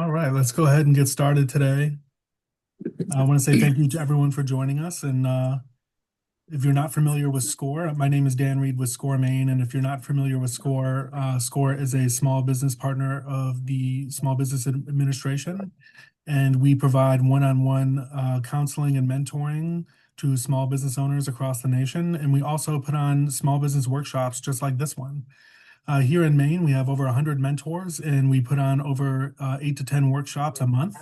All right, let's go ahead and get started today. I want to say thank you to everyone for joining us. And if you're not familiar with SCORE, my name is Dan Reed with SCORE Maine. And if you're not familiar with SCORE, SCORE is a small business partner of the Small Business Administration. And we provide one-on-one counseling and mentoring to small business owners across the nation. And we also put on small business workshops just like this one. Here in Maine, we have over 100 mentors and we put on over 8 to 10 workshops a month.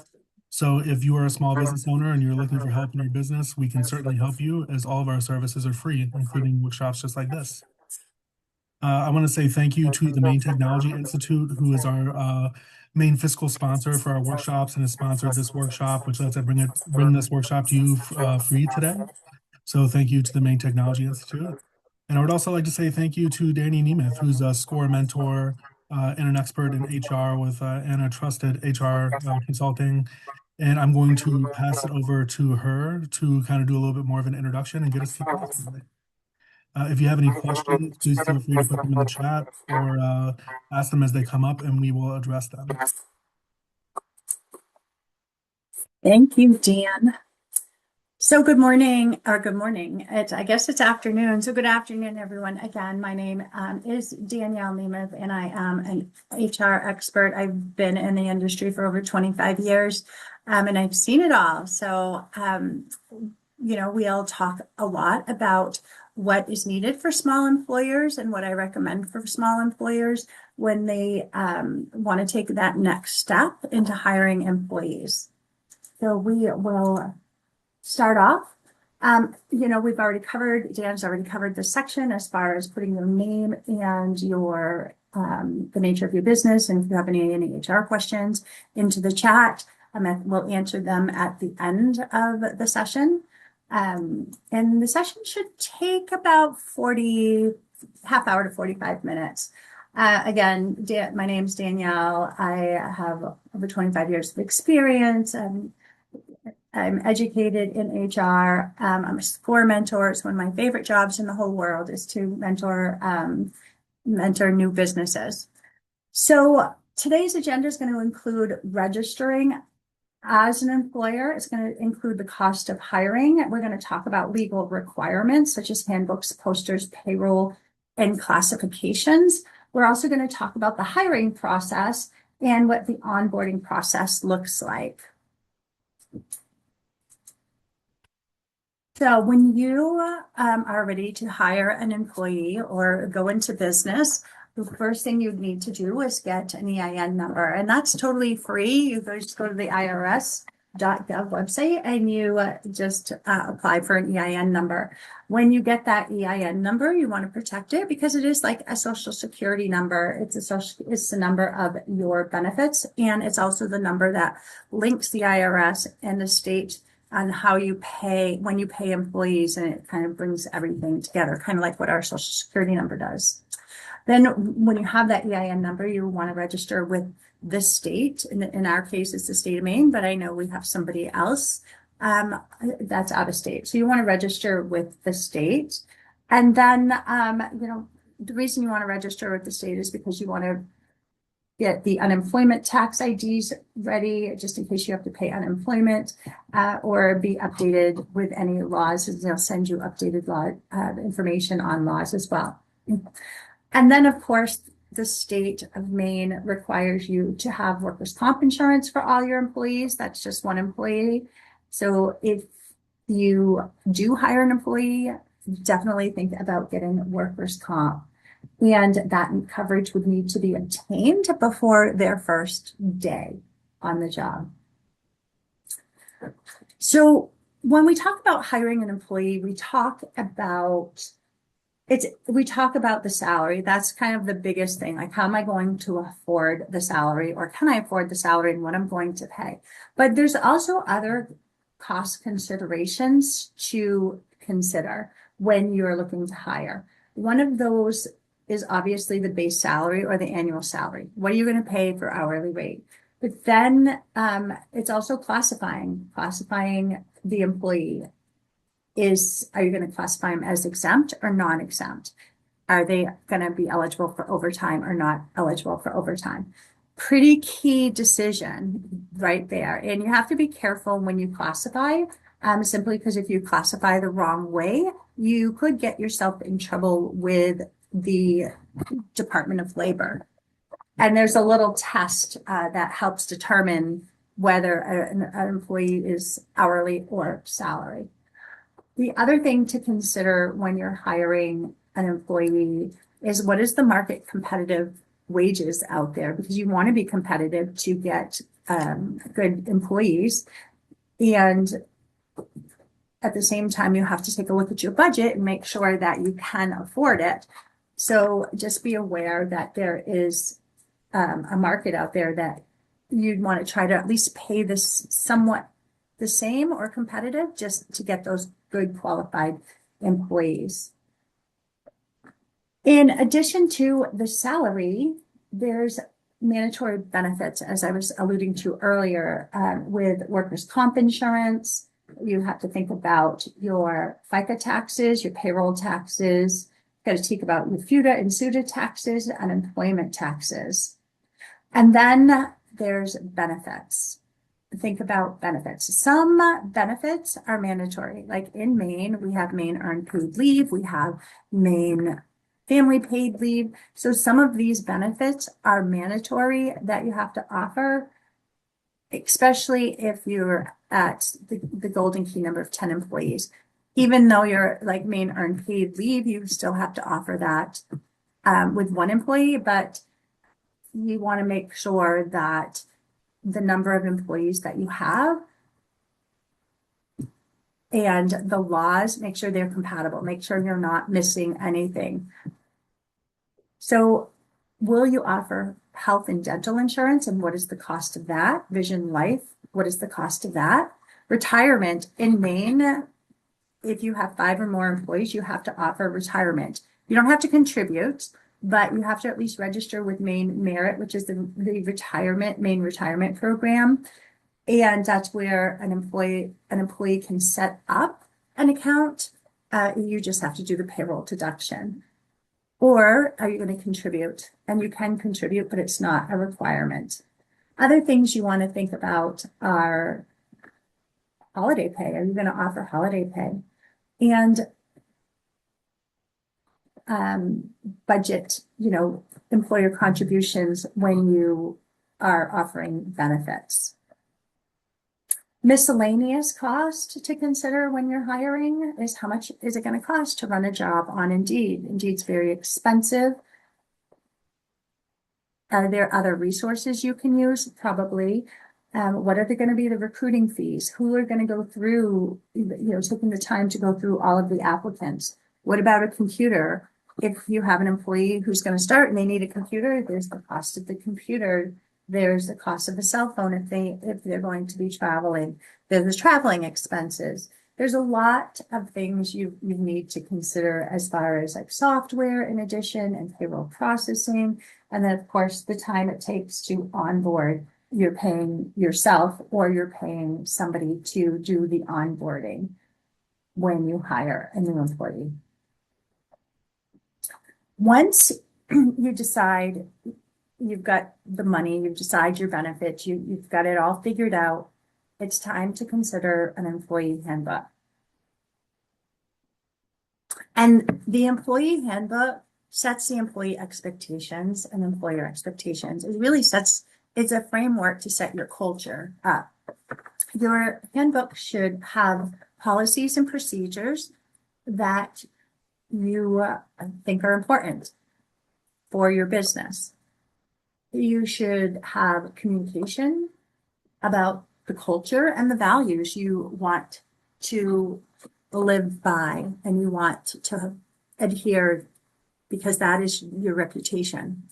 So if you are a small business owner and you're looking for help in your business, we can certainly help you as all of our services are free, including workshops just like this. I want to say thank you to the Maine Technology Institute, who is our main fiscal sponsor for our workshops and has sponsored this workshop, which lets us bring this workshop to you free today. So thank you to the Maine Technology Institute. And I would also like to say thank you to Danny Nemeth, who's a SCORE mentor and an expert in HR and a trusted HR consulting. And I'm going to pass it over to her to kind of do a little bit more of an introduction and get us kicked off today. If you have any questions, please feel free to put them in the chat or ask them as they come up and we will address them. Thank you, Dan. So good morning, or good morning. I guess it's afternoon. So good afternoon, everyone. Again, my name is Danielle Nemeth, and I am an HR expert. I've been in the industry for over 25 years, and I've seen it all. So, we'll talk a lot about what is needed for small employers and what I recommend for small employers when they want to take that next step into hiring employees. So we will start off. We've already covered, Dan's already covered this section as far as putting your name and your the nature of your business, and if you have any HR questions into the chat, we'll answer them at the end of the session. And the session should take about half hour to 45 minutes. Again, my name's Danielle. I have over 25 years of experience. I'm educated in HR. I'm a SCORE mentor. It's one of my favorite jobs in the whole world is to mentor new businesses. So today's agenda is going to include registering as an employer. It's going to include the cost of hiring. We're going to talk about legal requirements such as handbooks, posters, payroll, and classifications. We're also going to talk about the hiring process and what the onboarding process looks like. So when you are ready to hire an employee or go into business, the first thing you need to do is get an EIN number, and that's totally free. You just go to the IRS.gov website and you just apply for an EIN number. When you get that EIN number, you want to protect it because it is like a social security number. It's the number of your benefits, and it's also the number that links the IRS and the state on how you pay when you pay employees, and it kind of brings everything together, kind of like what our social security number does. Then when you have that EIN number, you want to register with the state. In our case, it's the state of Maine, but I know we have somebody else that's out of state. So you want to register with the state. And then, the reason you want to register with the state is because you want to get the unemployment tax IDs ready, just in case you have to pay unemployment, or be updated with any laws. They'll send you updated law information on laws as well. And then, of course, the state of Maine requires you to have workers' comp insurance for all your employees. That's just one employee. So if you do hire an employee, definitely think about getting workers' comp. And that coverage would need to be obtained before their first day on the job. So when we talk about hiring an employee, we talk about the salary. That's kind of the biggest thing. Like, how am I going to afford the salary, or can I afford the salary and what I'm going to pay? But there's also other cost considerations to consider when you're looking to hire. One of those is obviously the base salary or the annual salary. What are you going to pay for hourly rate? But then it's also classifying the employee. Are you going to classify them as exempt or non-exempt? Are they going to be eligible for overtime or not eligible for overtime? pretty key decision right there. And you have to be careful when you classify, simply because if you classify the wrong way, you could get yourself in trouble with the Department of Labor. And there's a little test that helps determine whether an employee is hourly or salary. The other thing to consider when you're hiring an employee is what is the market competitive wages out there, because you want to be competitive to get good employees. And at the same time, you have to take a look at your budget and make sure that you can afford it. So just be aware that there is a market out there that you'd want to try to at least pay this somewhat the same or competitive just to get those good qualified employees. In addition to the salary, there's mandatory benefits, as I was alluding to earlier, with workers' comp insurance. You have to think about your FICA taxes, your payroll taxes. Got to think about your FUTA and SUTA taxes, unemployment taxes. And then there's benefits. Think about benefits. Some benefits are mandatory. Like in Maine, we have Maine earned paid leave. We have Maine family paid leave. So some of these benefits are mandatory that you have to offer, especially if you're at the golden key number of 10 employees. Even though you're like Maine earned paid leave, you still have to offer that with one employee, but you want to make sure that the number of employees that you have and the laws, make sure they're compatible, make sure you're not missing anything. So will you offer health and dental insurance, and what is the cost of that? Vision life, what is the cost of that? Retirement in Maine, if you have 5 or more employees, you have to offer retirement. You don't have to contribute, but you have to at least register with Maine Merit, which is the Maine retirement program. And that's where an employee can set up an account. You just have to do the payroll deduction. Or are you going to contribute? And you can contribute, but it's not a requirement. Other things you want to think about are holiday pay. Are you going to offer holiday pay? And budget, employer contributions when you are offering benefits. Miscellaneous cost to consider when you're hiring is how much is it going to cost to run a job on Indeed? Indeed's very expensive. Are there other resources you can use? Probably. What are going to be the recruiting fees? Who are going to go through, taking the time to go through all of the applicants? What about a computer? If you have an employee who's going to start and they need a computer, there's the cost of the computer. There's the cost of a cell phone if they're going to be traveling. There's the traveling expenses. There's a lot of things you need to consider as far as like software in addition and payroll processing. And then of course the time it takes to onboard. You're paying yourself or you're paying somebody to do the onboarding when you hire a new employee. Once you decide you've got the money, you've decided your benefits, you've got it all figured out, it's time to consider an employee handbook. And the employee handbook sets the employee expectations and employer expectations. It really it's a framework to set your culture up. Your handbook should have policies and procedures that you think are important for your business. You should have communication about the culture and the values you want to live by and you want to adhere because that is your reputation.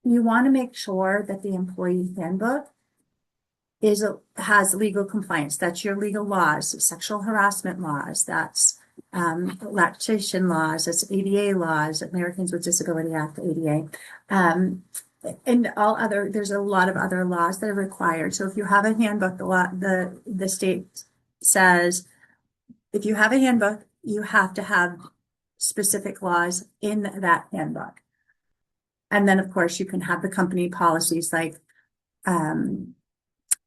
You want to make sure that the employee handbook has legal compliance. That's your legal laws, sexual harassment laws, that's lactation laws, that's ADA laws, Americans with Disability Act, ADA, and there's a lot of other laws that are required. So if you have a handbook, the state says, if you have a handbook, you have to have specific laws in that handbook. And then, of course, you can have the company policies like, um,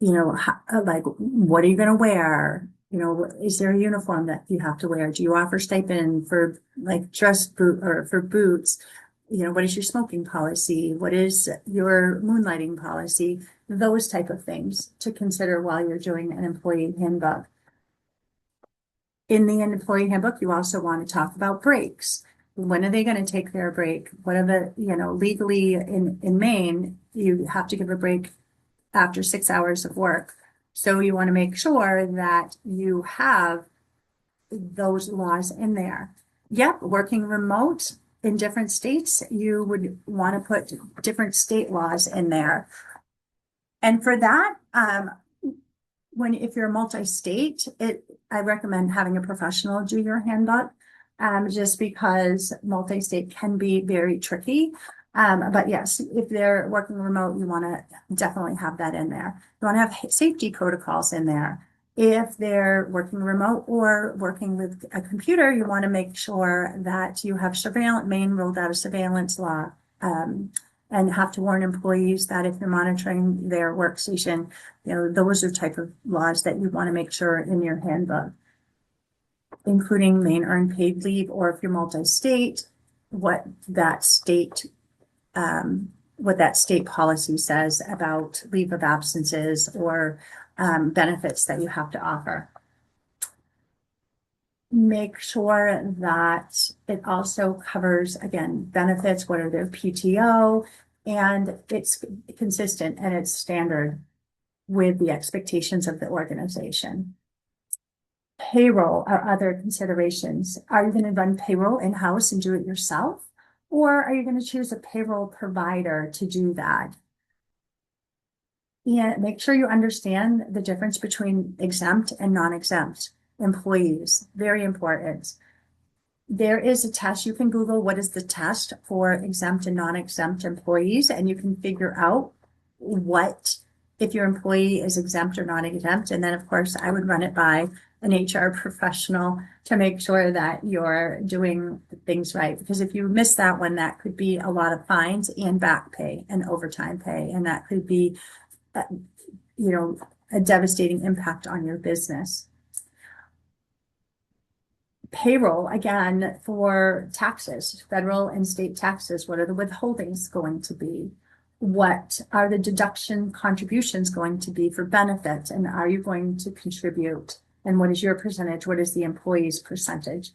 you know, like, what are you going to wear? You know, is there a uniform that you have to wear? Do you offer stipend for like dress boot or for boots? You know, what is your smoking policy? What is your moonlighting policy? Those type of things to consider while you're doing an employee handbook. In the employee handbook, you also want to talk about breaks. When are they going to take their break? What are the, you know, legally in Maine, you have to give a break after 6 hours of work. So you want to make sure that you have those laws in there. Yep, working remote in different states, you would want to put different state laws in there. And for that, if you're multi-state, I recommend having a professional do your handbook, just because multi-state can be very tricky. But yes, if they're working remote, you want to definitely have that in there. You want to have safety protocols in there. If they're working remote or working with a computer, you want to make sure that you have surveillance. Maine rolled out a surveillance law, and have to warn employees that if you're monitoring their workstation, you know, those are type of laws that you want to make sure in your handbook, including Maine earned paid leave, or if you're multi-state, what that state what that state policy says about leave of absences or benefits that you have to offer. Make sure that it also covers, again, benefits, what are their PTO, and it's consistent and it's standard with the expectations of the organization. Payroll or other considerations. Are you going to run payroll in-house and do it yourself? Or are you going to choose a payroll provider to do that? And make sure you understand the difference between exempt and non-exempt employees. Very important. There is a test. You can Google what is the test for exempt and non-exempt employees, and you can figure out what, if your employee is exempt or non-exempt. And then, of course, I would run it by an HR professional to make sure that you're doing things right. Because if you miss that one, that could be a lot of fines and back pay and overtime pay. And that could be, you know, a devastating impact on your business. Payroll, again, for taxes, federal and state taxes, what are the withholdings going to be? What are the deduction contributions going to be for benefits? And are you going to contribute? And what is your percentage? What is the employee's percentage?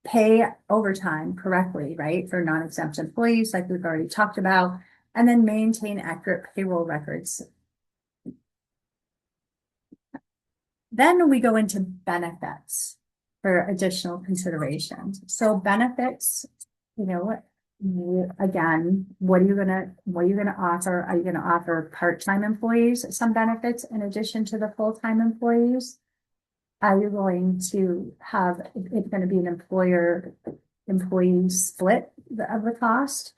Pay overtime correctly, right? For non-exempt employees, like we've already talked about, and then maintain accurate payroll records. Then we go into benefits for additional considerations. So benefits, you know, again, what are you gonna offer? Are you gonna offer part-time employees some benefits in addition to the full-time employees? Are you going to have it's going to be an employee split of the cost?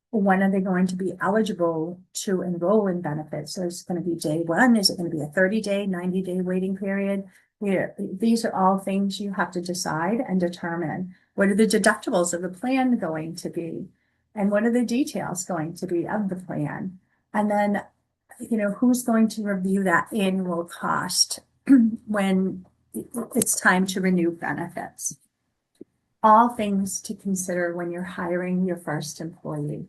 When are they going to be eligible to enroll in benefits? So it's going to be day one. Is it going to be a 30-day, 90-day waiting period? These are all things you have to decide and determine. What are the deductibles of the plan going to be? And what are the details going to be of the plan? And then, you know, who's going to review that annual cost when it's time to renew benefits? All things to consider when you're hiring your first employee.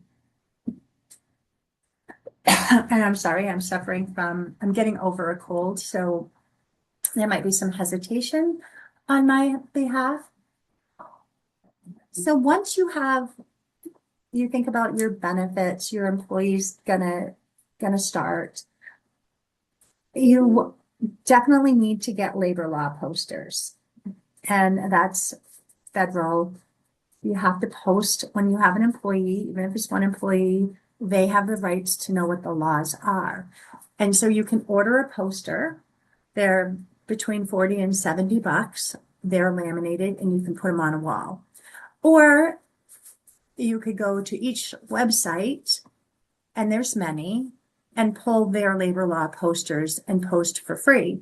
And I'm sorry, I'm getting over a cold, so there might be some hesitation on my behalf. So once you think about your benefits, your employee's gonna start, you definitely need to get labor law posters. And that's federal. You have to post when you have an employee, even if it's one employee, they have the rights to know what the laws are. And so you can order a poster. They're between 40 and 70 bucks. They're laminated and you can put them on a wall. Or you could go to each website, and there's many, and pull their labor law posters and post for free.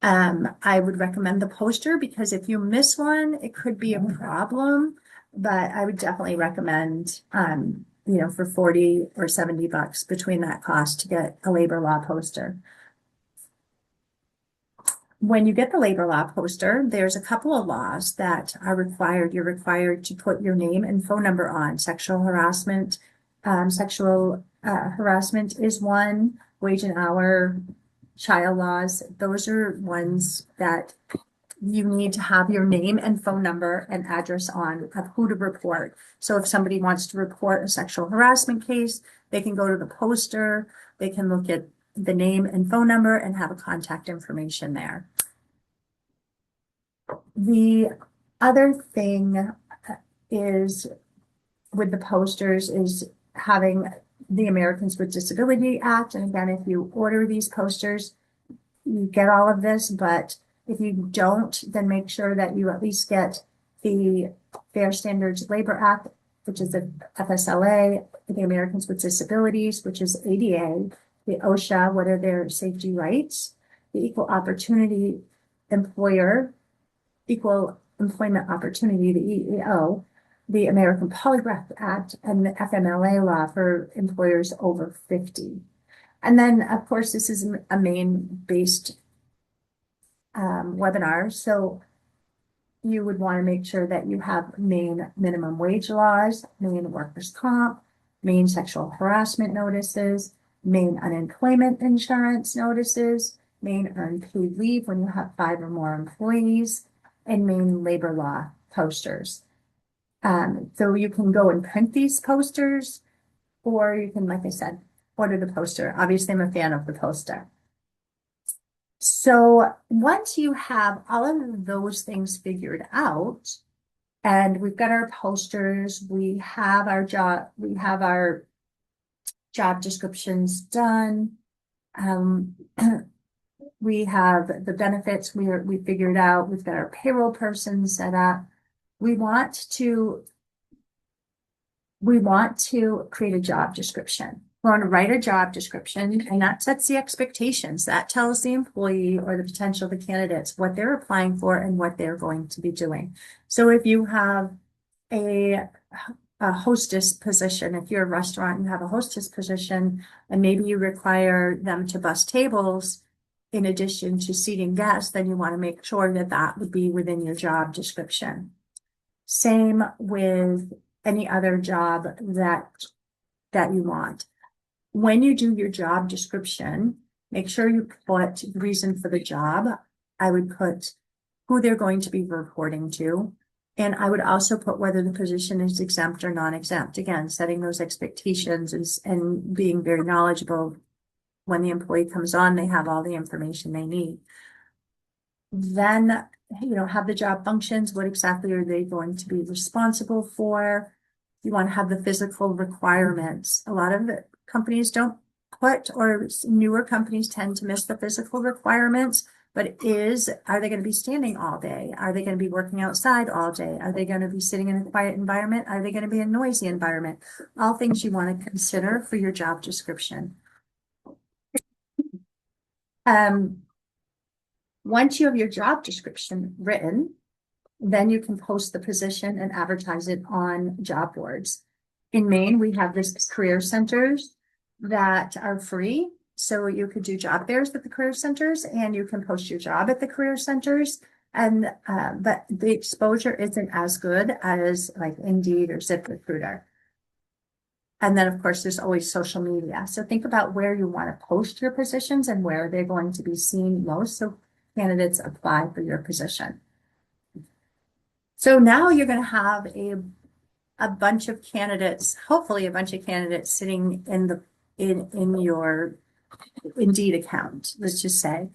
I would recommend the poster because if you miss one, it could be a problem. but I would definitely recommend, for 40 or $70 between that cost to get a labor law poster. When you get the labor law poster, there's a couple of laws that are required. You're required to put your name and phone number on. Sexual harassment is one, wage and hour, child laws. Those are ones that you need to have your name and phone number and address on of who to report. So if somebody wants to report a sexual harassment case, they can go to the poster, they can look at the name and phone number and have a contact information there. The other thing is with the posters is having the Americans with Disability Act. And again, if you order these posters, you get all of this, but if you don't, then make sure that you at least get the Fair Standards Labor Act, which is the FSLA, the Americans with Disabilities, which is ADA, the OSHA, what are their safety rights, the Equal Employment Opportunity, the EEO, the American Polygraph Act, and the FMLA law for employers over 50. And then, of course, this is a Maine-based webinar, so you would want to make sure that you have Maine minimum wage laws, Maine workers' comp, Maine sexual harassment notices, Maine unemployment insurance notices, Maine earned paid leave when you have 5 or more employees, and Maine labor law posters. So you can go and print these posters, or you can, like I said, order the poster. Obviously, I'm a fan of the poster. So once you have all of those things figured out, and we've got our posters, we have our job descriptions done. We have the benefits we figured out. We've got our payroll person set up. We want to create a job description. We want to write a job description, and that sets the expectations. That tells the employee or the potential the candidates what they're applying for and what they're going to be doing. So if you have a hostess position, if you're a restaurant and you have a hostess position, and maybe you require them to bus tables in addition to seating guests, then you want to make sure that that would be within your job description. Same with any other job that you want. When you do your job description, make sure you put the reason for the job. I would put who they're going to be reporting to. And I would also put whether the position is exempt or non-exempt. Again, setting those expectations and being very knowledgeable. When the employee comes on, they have all the information they need. Then, have the job functions. What exactly are they going to be responsible for? You want to have the physical requirements. A lot of companies don't put, or newer companies tend to miss the physical requirements, but are they going to be standing all day? Are they going to be working outside all day? Are they going to be sitting in a quiet environment? Are they going to be in a noisy environment? All things you want to consider for your job description. Once you have your job description written, then you can post the position and advertise it on job boards. In Maine, we have this career centers that are free. So you could do job fairs at the career centers and you can post your job at the career centers. And but the exposure isn't as good as like Indeed or ZipRecruiter. And then, of course, there's always social media. So think about where you want to post your positions and where they're going to be seen most. So candidates apply for your position. So now you're going to have a bunch of candidates, hopefully a bunch of candidates sitting in your Indeed account, let's just say.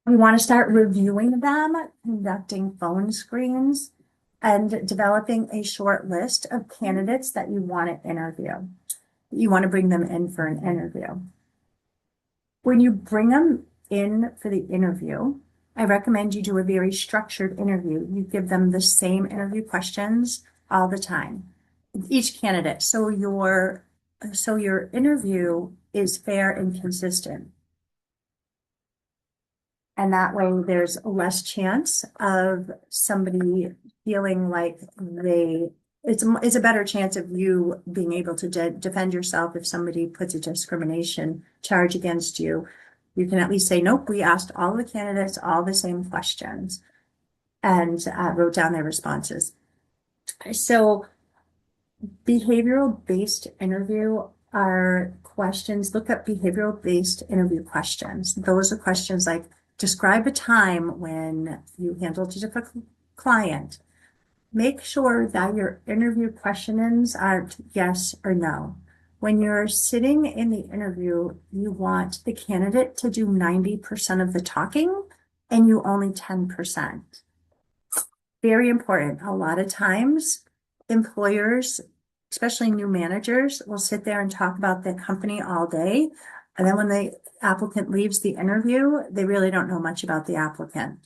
We want to start reviewing them, conducting phone screens, and developing a short list of candidates that you want to interview. You want to bring them in for an interview. When you bring them in for the interview, I recommend you do a very structured interview. You give them the same interview questions all the time, each candidate. So your interview is fair and consistent. And that way there's less chance of somebody feeling like it's a better chance of you being able to defend yourself if somebody puts a discrimination charge against you. You can at least say, nope, we asked all the candidates all the same questions and wrote down their responses. So behavioral based interview are questions, look up behavioral based interview questions. Those are questions like describe a time when you handled a difficult client. Make sure that your interview questions aren't yes or no. When you're sitting in the interview, you want the candidate to do 90% of the talking and you only 10%. Very important. A lot of times, employers, especially new managers, will sit there and talk about the company all day. And then when the applicant leaves the interview, they really don't know much about the applicant.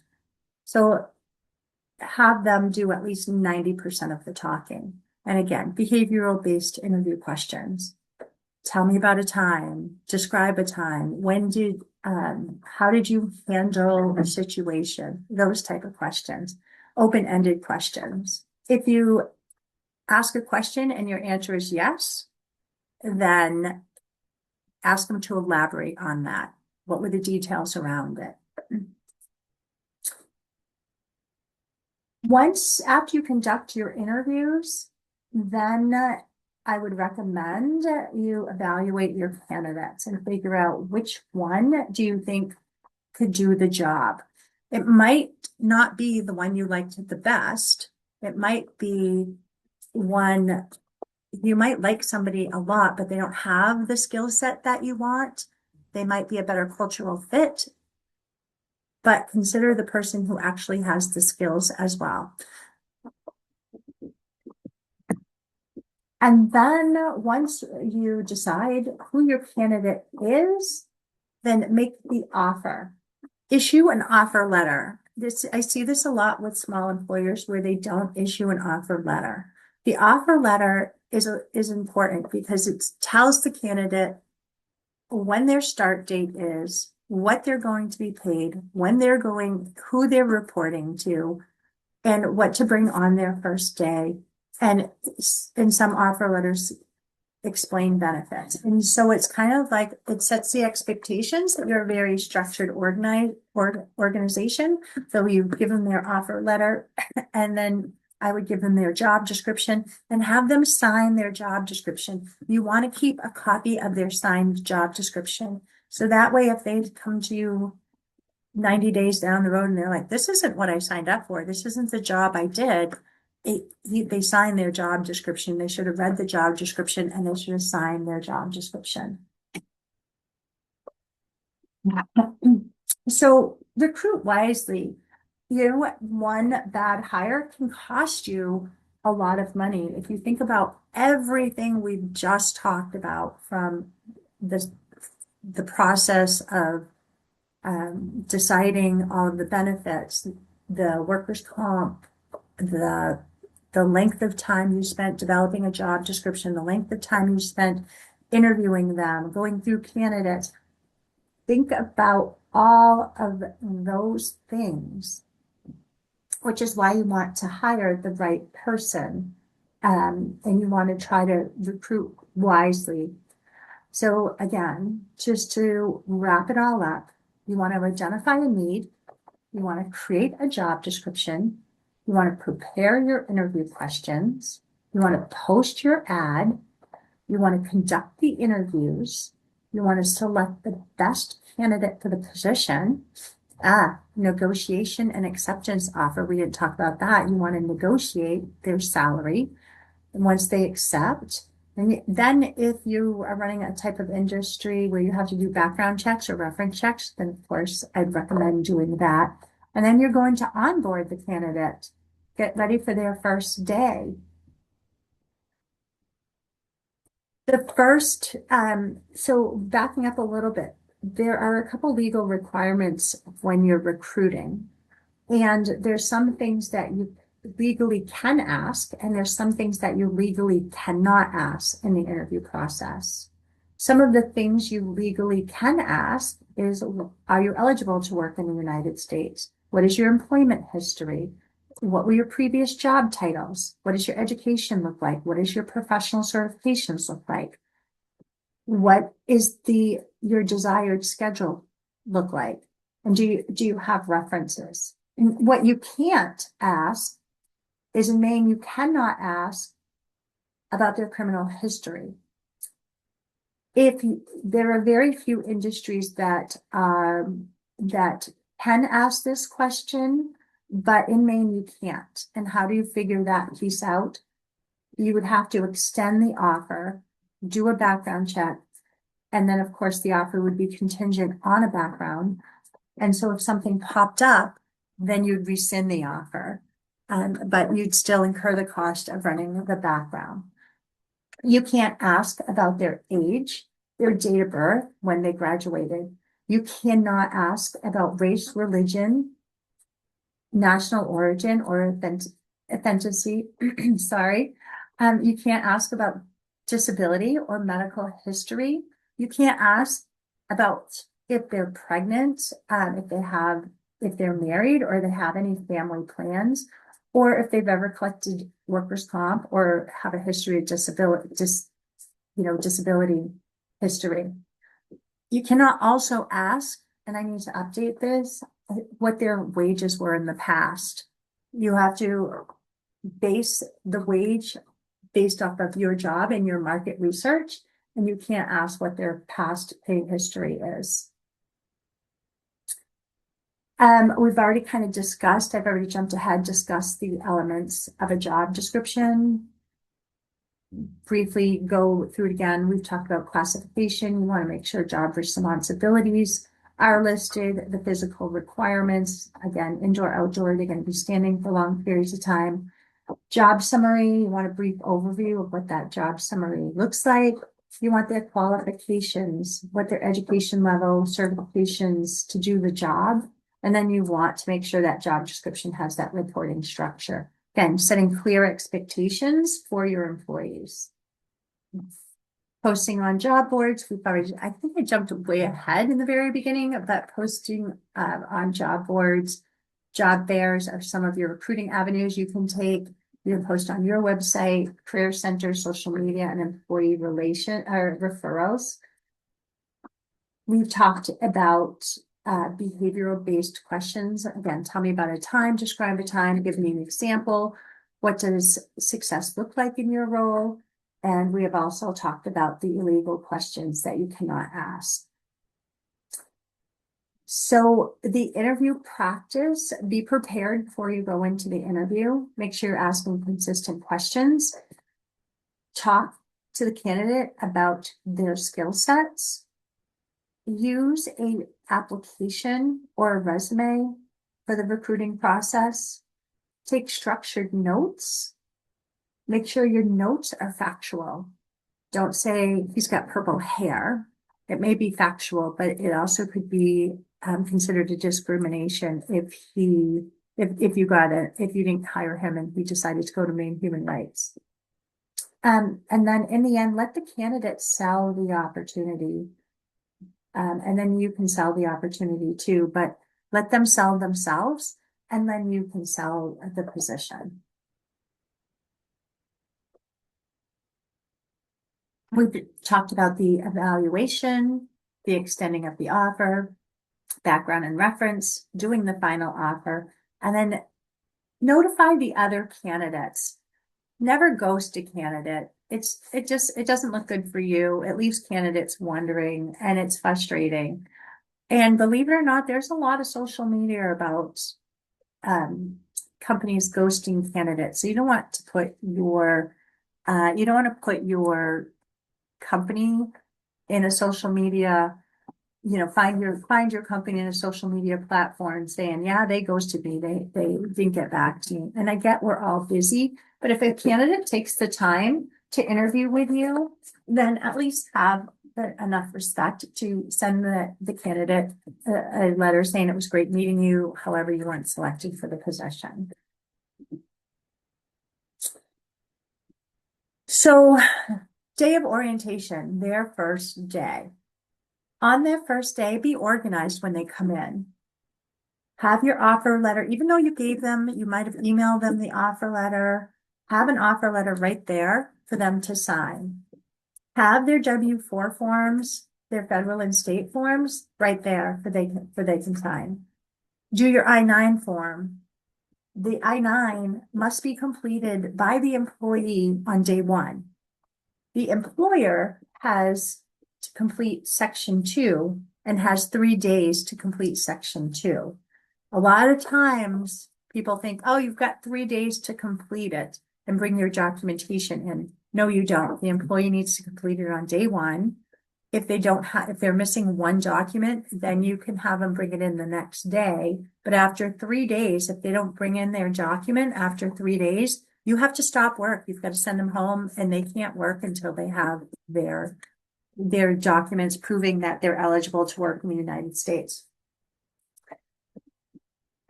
So have them do at least 90% of the talking. And again, behavioral based interview questions. Tell me about a time, describe a time, how did you handle a situation? Those type of questions, open-ended questions. If you ask a question and your answer is yes, then ask them to elaborate on that. What were the details around it? Once after you conduct your interviews, then I would recommend you evaluate your candidates and figure out which one do you think could do the job. It might not be the one you liked the best. It might be one you might like somebody a lot, but they don't have the skill set that you want. They might be a better cultural fit, but consider the person who actually has the skills as well. And then once you decide who your candidate is, then make the offer. Issue an offer letter. I see this a lot with small employers where they don't issue an offer letter. The offer letter is important because it tells the candidate when their start date is, what they're going to be paid, who they're reporting to, and what to bring on their first day. And in some offer letters explain benefits. And so it's kind of like it sets the expectations that you're a very structured, organized organization. So you give them their offer letter, and then I would give them their job description and have them sign their job description. You want to keep a copy of their signed job description. So that way, if they come to you 90 days down the road and they're like, this isn't what I signed up for, this isn't the job I did, they signed their job description. They should have read the job description and they should have signed their job description. So recruit wisely. You know what? One bad hire can cost you a lot of money. If you think about everything we've just talked about, from the process of deciding all of the benefits, the workers' comp, the length of time you spent developing a job description, the length of time you spent interviewing them, going through candidates. Think about all of those things, which is why you want to hire the right person. And you want to try to recruit wisely. So again, just to wrap it all up, you want to identify a need. You want to create a job description. You want to prepare your interview questions. You want to post your ad. You want to conduct the interviews. You want to select the best candidate for the position. Negotiation and acceptance offer. We didn't talk about that. You want to negotiate their salary. And once they accept, then if you are running a type of industry where you have to do background checks or reference checks, then of course I'd recommend doing that. And then you're going to onboard the candidate, get ready for their first day. So backing up a little bit, there are a couple legal requirements when you're recruiting. And there's some things that you legally can ask, and there's some things that you legally cannot ask in the interview process. Some of the things you legally can ask is, are you eligible to work in the United States? What is your employment history? What were your previous job titles? What does your education look like? What does your professional certifications look like? What is your desired schedule look like? And do you have references? And what you can't ask is, in Maine, you cannot ask about their criminal history. There are very few industries that can ask this question, but in Maine you can't. And how do you figure that piece out? You would have to extend the offer, do a background check, and then of course the offer would be contingent on a background. And so if something popped up, then you'd rescind the offer, but you'd still incur the cost of running the background. You can't ask about their age, their date of birth, when they graduated. You cannot ask about race, religion, national origin, or authenticity. Sorry. You can't ask about disability or medical history. You can't ask about if they're pregnant, if they're married, or they have any family plans, or if they've ever collected workers' comp or have a history of disability history. You cannot also ask, and I need to update this, what their wages were in the past. You have to base the wage based off of your job and your market research, and you can't ask what their past pay history is. We've already kind of discussed, I've already jumped ahead, discussed the elements of a job description. Briefly go through it again. We've talked about classification. You want to make sure job responsibilities are listed, the physical requirements, again, indoor, outdoor, they're going to be standing for long periods of time. Job summary, you want a brief overview of what that job summary looks like. You want their qualifications, what their education level, certifications to do the job. And then you want to make sure that job description has that reporting structure. Again, setting clear expectations for your employees. Posting on job boards, I think I jumped way ahead in the very beginning of that. Posting on job boards, job fairs are some of your recruiting avenues you can take. You can post on your website, career center, social media, and employee relation or referrals. We've talked about behavioral-based questions. Again, tell me about a time, describe a time, give me an example. What does success look like in your role? And we have also talked about the illegal questions that you cannot ask. So the interview practice, be prepared before you go into the interview. Make sure you're asking consistent questions. Talk to the candidate about their skill sets. Use an application or a resume for the recruiting process. Take structured notes. Make sure your notes are factual. Don't say he's got purple hair. It may be factual, but it also could be considered a discrimination if you didn't hire him and he decided to go to Maine Human Rights. And then in the end, let the candidate sell the opportunity. And then you can sell the opportunity too, but let them sell themselves and then you can sell the position. We've talked about the evaluation, the extending of the offer, background and reference, doing the final offer, and then notify the other candidates. Never ghost a candidate. It doesn't look good for you. It leaves candidates wondering and it's frustrating. And believe it or not, there's a lot of social media about companies ghosting candidates. So you don't want to put your company in a social media, find your company in a social media platform saying, yeah, they ghosted me. They didn't get back to me. And I get we're all busy, but if a candidate takes the time to interview with you, then at least have enough respect to send the candidate a letter saying it was great meeting you. However, you weren't selected for the position. So Day of orientation, their first day. On their first day, be organized when they come in. Have your offer letter, even though you gave them, you might have emailed them the offer letter, have an offer letter right there for them to sign. Have their W-4 forms, their federal and state forms right there for they can sign. Do your I-9 form. The I-9 must be completed by the employee on day one. The employer has to complete section 2 and has 3 days to complete section 2. A lot of times people think, oh, you've got 3 days to complete it and bring your documentation in. No, you don't. The employee needs to complete it on day one. If they're missing one document, then you can have them bring it in the next day. But after 3 days, if they don't bring in their document after 3 days, you have to stop work. You've got to send them home, and they can't work until they have their documents proving that they're eligible to work in the United States.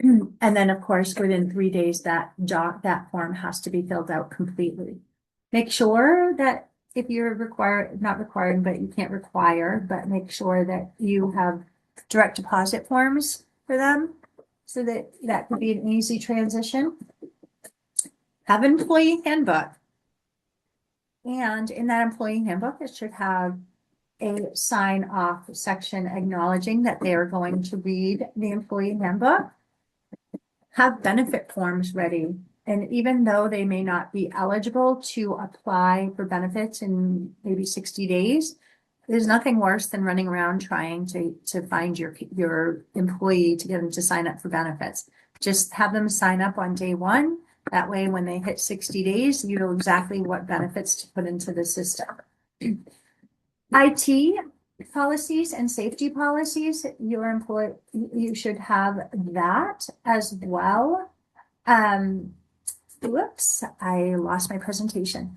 And then, of course, within 3 days, that form has to be filled out completely. Make sure that if you're not required, but you can't require, but make sure that you have direct deposit forms for them so that could be an easy transition. Have an employee handbook. And in that employee handbook, it should have a sign off section acknowledging that they are going to read the employee handbook. Have benefit forms ready. And even though they may not be eligible to apply for benefits in maybe 60 days, there's nothing worse than running around trying to find your employee to get them to sign up for benefits. Just have them sign up on day one. That way, when they hit 60 days, you know exactly what benefits to put into the system. IT policies and safety policies, you should have that as well. Whoops, I lost my presentation.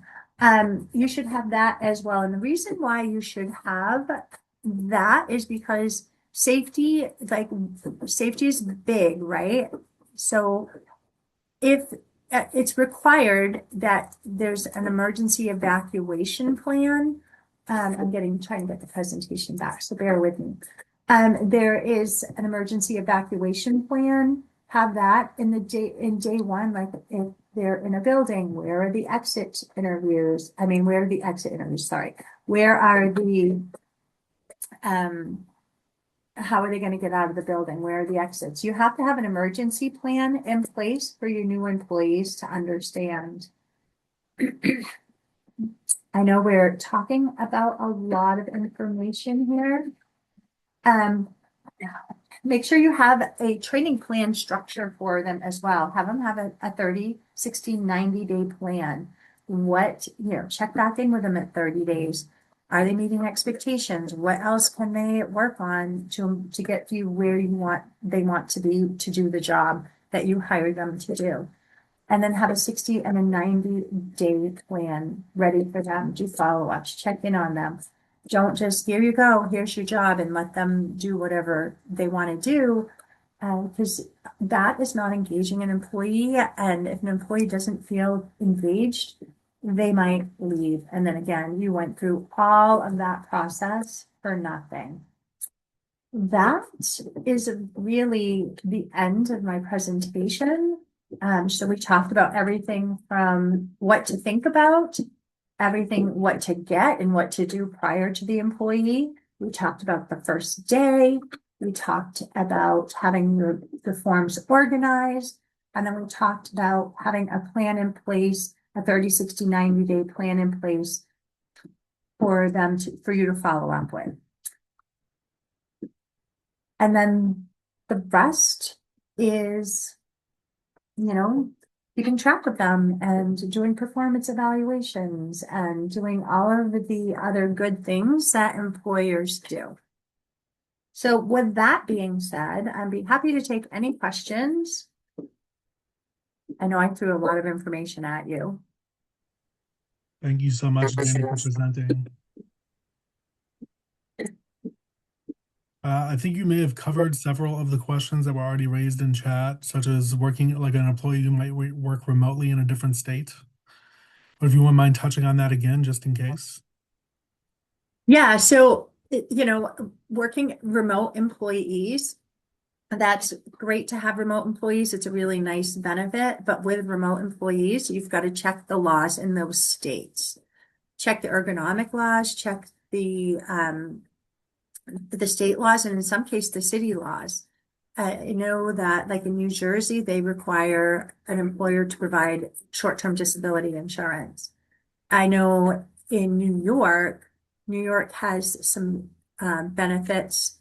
You should have that as well. And the reason why you should have that is because safety is big, right? So if it's required that there's an emergency evacuation plan. I'm trying to get the presentation back, so bear with me. There is an emergency evacuation plan. Have that in day one, like if they're in a building, where are the exit interviews? Sorry. Where are how are they going to get out of the building? Where are the exits? You have to have an emergency plan in place for your new employees to understand. I know we're talking about a lot of information here. Make sure you have a training plan structure for them as well. Have them have a 30, 60, 90-day plan. Check back in with them at 30 days. Are they meeting expectations? What else can they work on to get you where they want to be to do the job that you hired them to do? And then have a 60 and a 90-day plan ready for them. Do follow-ups, check in on them. Don't just, here you go, here's your job, and let them do whatever they want to do, because that is not engaging an employee. And if an employee doesn't feel engaged, they might leave. And then again, you went through all of that process for nothing. That is really the end of my presentation. So we talked about everything from what to think about, what to get and what to do prior to the employee. We talked about the first day. We talked about having the forms organized. And then we talked about having a plan in place, a 30, 60, 90-day plan in place for you to follow up with. And then the rest is, keeping track of them and doing performance evaluations and doing all of the other good things that employers do. So with that being said, I'd be happy to take any questions. I know I threw a lot of information at you. Thank you so much, Danny, for presenting. I think you may have covered several of the questions that were already raised in chat, such as working like an employee who might work remotely in a different state. But if you wouldn't mind touching on that again, just in case. Yeah, so, working remote employees, that's great to have remote employees. It's a really nice benefit, but with remote employees, you've got to check the laws in those states. Check the ergonomic laws, check the state laws, and in some cases, the city laws. I know that, like in New Jersey, they require an employer to provide short-term disability insurance. I know in New York has some benefits,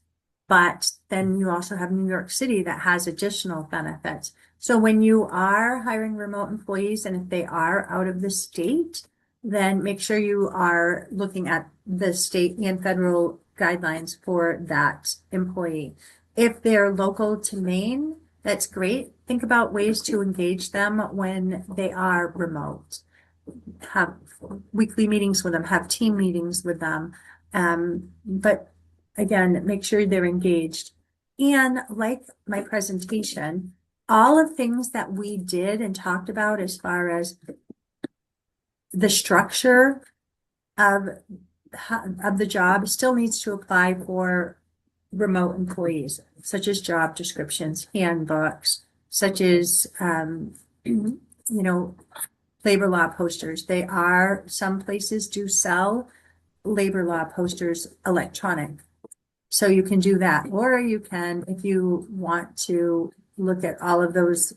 but then you also have New York City that has additional benefits. So when you are hiring remote employees and if they are out of the state, then make sure you are looking at the state and federal guidelines for that employee. If they're local to Maine, that's great. Think about ways to engage them when they are remote. Have weekly meetings with them, have team meetings with them. But again, make sure they're engaged. And like my presentation, all of things that we did and talked about as far as the structure of of the job still needs to apply for remote employees, such as job descriptions, handbooks, such as labor law posters. Some places do sell labor law posters electronic. So you can do that. Or you can, if you want to look at all of those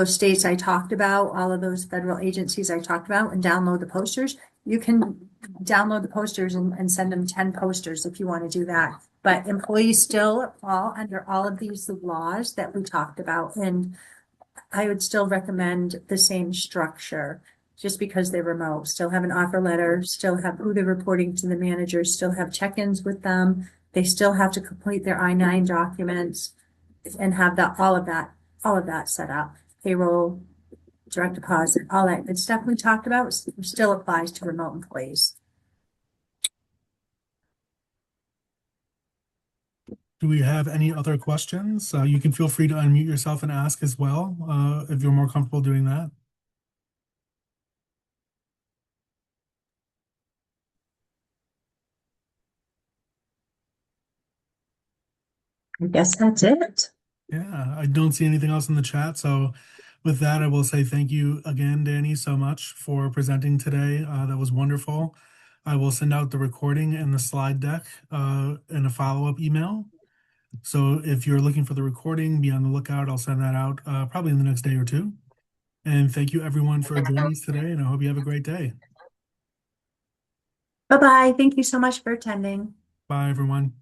states I talked about, all of those federal agencies I talked about, and download the posters, you can download the posters and send them 10 posters if you want to do that. But employees still fall under all of these laws that we talked about. And I would still recommend the same structure just because they're remote. Still have an offer letter, still have who they're reporting to the manager, still have check-ins with them. They still have to complete their I-9 documents and have all of that set up. Payroll, direct deposit, all that good stuff we talked about still applies to remote employees. Do we have any other questions? You can feel free to unmute yourself and ask as well, if you're more comfortable doing that. I guess that's it. Yeah, I don't see anything else in the chat. So with that, I will say thank you again, Danny, so much for presenting today. That was wonderful. I will send out the recording and the slide deck in a follow-up email. So if you're looking for the recording, be on the lookout. I'll send that out probably in the next day or two. And thank you everyone for joining us today, and I hope you have a great day. Bye-bye. Thank you so much for attending. Bye, everyone.